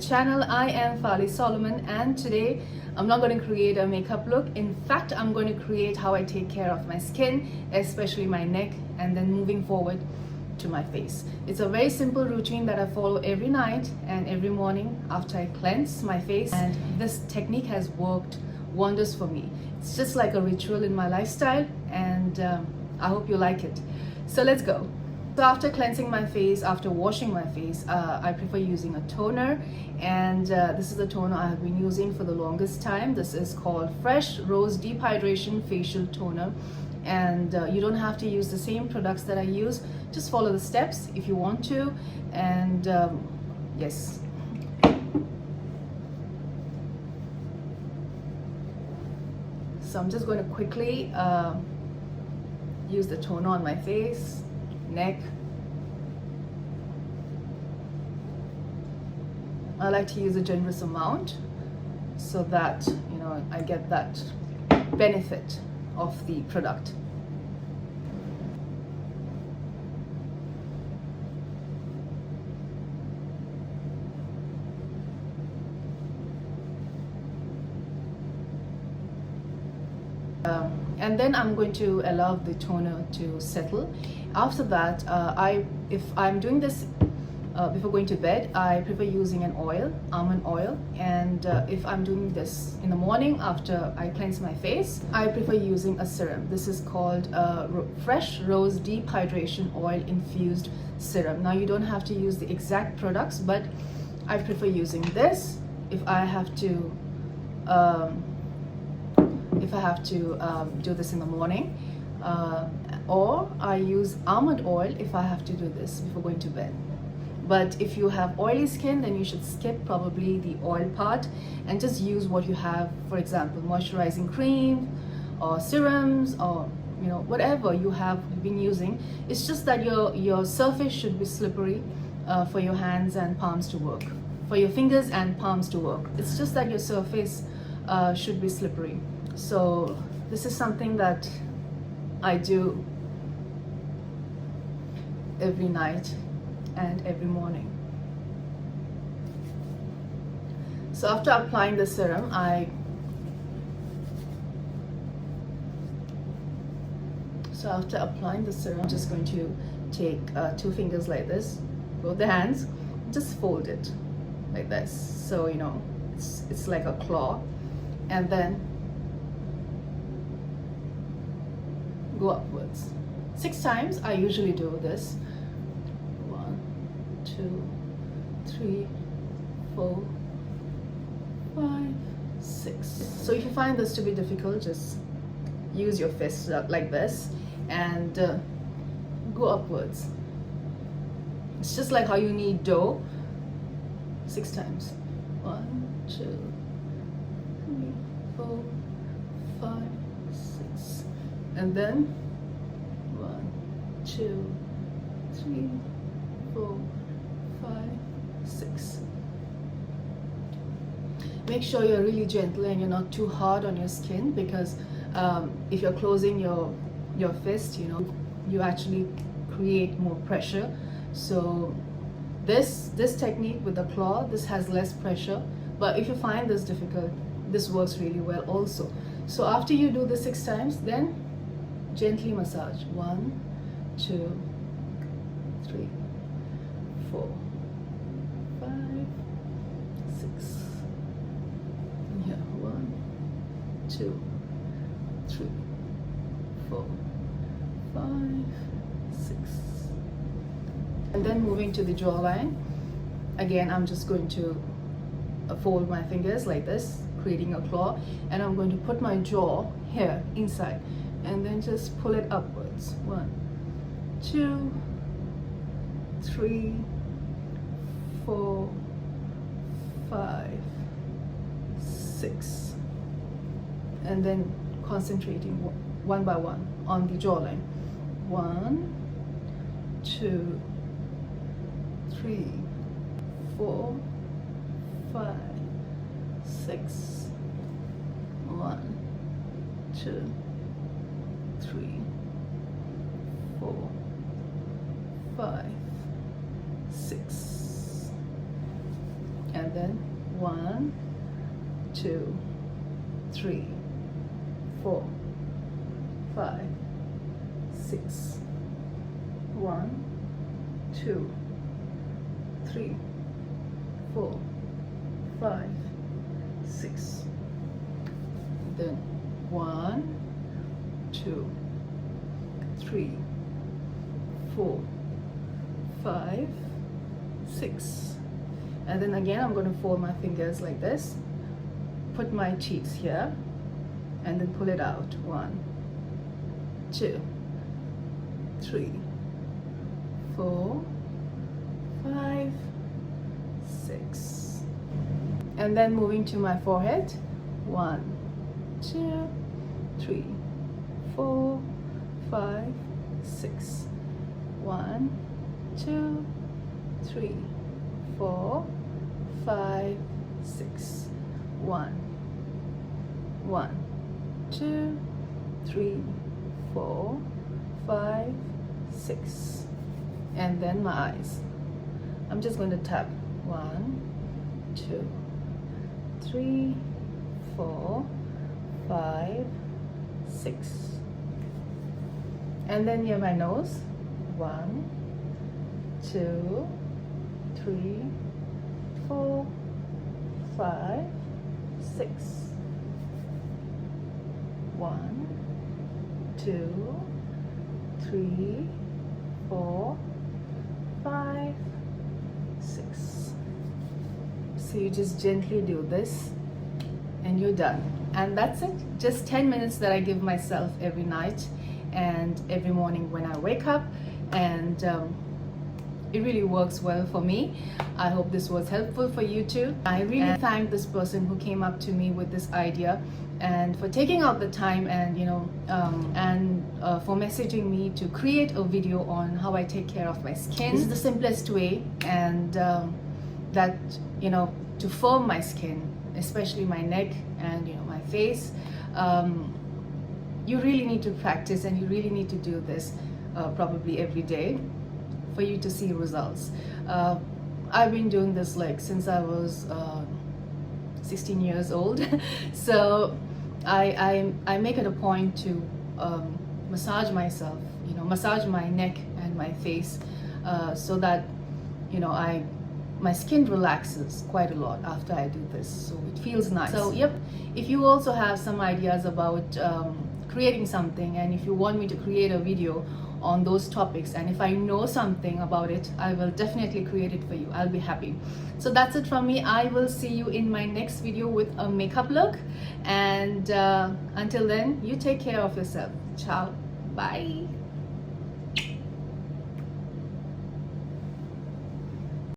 channel. I am Fali Solomon, and today I'm not going to create a makeup look. In fact, I'm going to create how I take care of my skin, especially my neck, and then moving forward to my face. It's a very simple routine that I follow every night and every morning after I cleanse my face, and this technique has worked wonders for me. It's just like a ritual in my lifestyle, and I hope you like it. So let's go. So after cleansing my face, after washing my face, I prefer using a toner, and this is the toner I have been using for the longest time. This is called Fresh Rose Deep Hydration Facial Toner, and you don't have to use the same products that I use. Just follow the steps if you want to, and yes. So I'm just going to quickly use the toner on my face, neck. I like to use a generous amount so that I get that benefit of the product. And then I'm going to allow the toner to settle. After that, if I'm doing this before going to bed, I prefer using an oil, almond oil. And if I'm doing this in the morning after I cleanse my face, I prefer using a serum. This is called Fresh Rose Deep Hydration Oil Infused Serum. Now you don't have to use the exact products, but I prefer using this if I have to do this in the morning, or I use almond oil if I have to do this before going to bed. But if you have oily skin, then you should skip probably the oil part and just use what you have. For example, moisturizing cream or serums, or whatever you have been using. It's just that your surface should be slippery for your hands and palms to work, for your fingers and palms to work. It's just that your surface should be slippery. So this is something that I do every night and every morning. So after applying the serum, I'm just going to take 2 fingers like this, both the hands, just fold it like this, so it's like a claw, and then go upwards 6 times. I usually do this. 1, 2, 3, 4, 5, 6. So if you find this to be difficult, just use your fist like this and go upwards. It's just like how you knead dough. 6 times. 1, 2, 3, 4, 5, 6. And then 1, 2, 3, 4, 5, 6. Make sure you're really gentle and you're not too hard on your skin, because if you're closing your fist, you actually create more pressure. So this technique with the claw, this has less pressure, but if you find this difficult, this works really well also. So after you do this 6 times, then gently massage. 1, 2, 3, 4, 5, 6. Yeah, 1, 2, 3, 4, 5, 6. And then moving to the jawline. Again, I'm just going to fold my fingers like this, creating a claw, and I'm going to put my jaw here inside, and then just pull it upwards. 1, 2, 3, 4, 5, 6. And then concentrating one by one on the jawline. 1, 2, 3, 4, 5, 6. 1, 2, 3, 4, 5, 6. And and then 1, 2, 3, 4, 5, 6. 1, 2, 3, 4, 5, 6. Then 1, 2, 3, 4, 5, 6. And then again I'm going to fold my fingers like this, put my cheeks here, and then pull it out. 1, 2, 3, 4, 5, 6. And then moving to my forehead. 1, 2, 3, 4, 5, 6. 1, 2, 3, 4, 5, 6. 1, 2, 3, 4, 5, 6. And then my eyes. I'm just going to tap 1, 2, 3, 4, 5, 6. And then near my nose. 1, 2, 3, 4, 5, 6. 1, 2, 3, 4, 5, 6. So you just gently do this and you're done. And that's it. Just 10 minutes that I give myself every night and every morning when I wake up, and it really works well for me. I hope this was helpful for you too. I really thank this person who came up to me with this idea and for taking out the time and for messaging me to create a video on how I take care of my skin. This is the simplest way, and to firm my skin, especially my neck and my face. You really need to practice, and you really need to do this probably every day for you to see results. I've been doing this since I was 16 years old. So I make it a point to massage myself, massage my neck and my face, so that my skin relaxes quite a lot after I do this, so it feels nice. So yep, if you also have some ideas about creating something, and if you want me to create a video on those topics, and if I know something about it, I will definitely create it for you. I'll be happy. So that's it from me. I will see you in my next video with a makeup look, and until then, you take care of yourself. Ciao. Bye.